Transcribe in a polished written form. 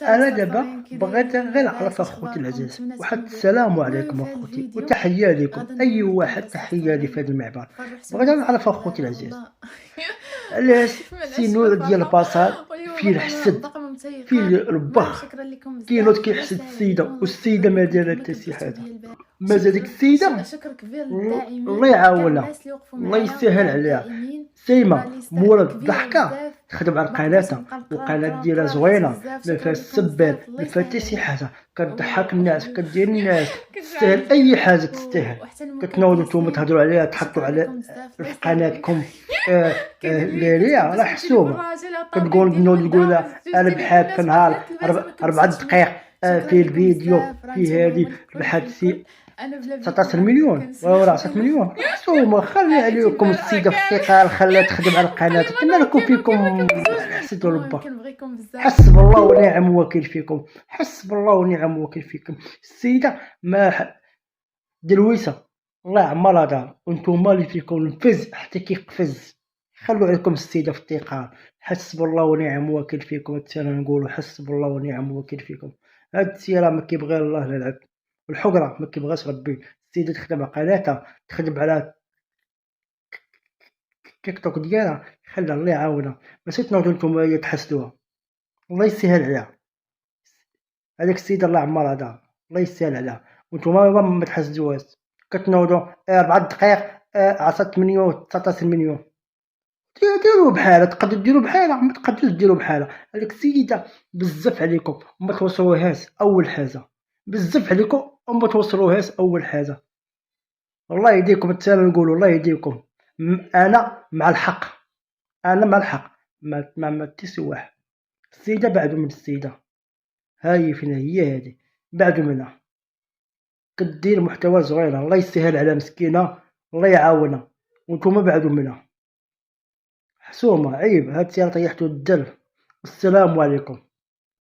أنا دابا بغيت غير نعرف أخوتي العزاز واحد السلام عليكم أخوتي وتحية لكم أي واحد، تحية لي في هذا المعبر. بغيت نعرف أخوتي العزاز علاش سي نوع ديال البصل فيه الحسد فيه البخ. كاين نوض كيحسد السيدة والسيدة ما دايرة حتى شي حاجة، مازال ديك السيدة الله يعاونها الله يسهل عليها. سيما مورد الضحكة تخدم على قناتها والقناة ديالها زوينة ما فيهاش السباب ما فيها حتى شي حاجة، كتضحك الناس كدير الناس تستاهل أي حاجة تستاهل. كتنوضوا نتوما تهضروا عليها تحطوا على في قناتكم ليليا راه حسوبة. كتقول نوض تقول أنا بحال في نهار 4 دقائق في الفيديو في هذه ربحت 19 مليون ولا 10 مليون. حسومة خلي عليكم السيدة في الثقال خليها تخدم على القناة كنا لكم فيكم حسد ربا. حسب الله ونعم وكيل فيكم، حسب الله ونعم وكيل فيكم. السيدة ما درويسة الله يعمرها دار وانتوما اللي فيكم الفز حتى كيقفز. خلوا عليكم السيدة في الثقال. حسب الله ونعم وكيل فيكم. هادشي انا نقولوا حسب الله ونعم وكيل فيكم. هاد السيرة ما كيبغي الله لا العبد والحقرة ما كيبغاش ربي. السيدة تخدم على قناتها تخدم على تيك توك ديالها خلي الله يعاونها، ماشي تنوضوا نتوما تحسدوها الله يسهل عليها. هذيك السيدة الله يعمرها دار الله يسهل عليها وانتوما ما تحسدوهاش. كتنوضوا 4 دقائق 10 مليون 19 مليون. ديروا بحالها تقدروا ديروا بحالها ما تقدروش ديروا بحالها. هذيك السيدة بزاف عليكم وما توصلوهاش أول حاجة، بزاف عليكم وما توصلوهاش أول حاجة. الله يهديكم التالي نقولوا الله يهديكم. أنا مع الحق، أنا مع الحق ما تيسي واحد. السيدة بعدوا من السيدة هاي فين هي هذه بعدوا منها كدير محتوى زوين الله يسهل على مسكينة الله يعاونها وانتوما بعدوا منها. حسومة عيب هاد السيارة طيحتو الدل. السلام عليكم.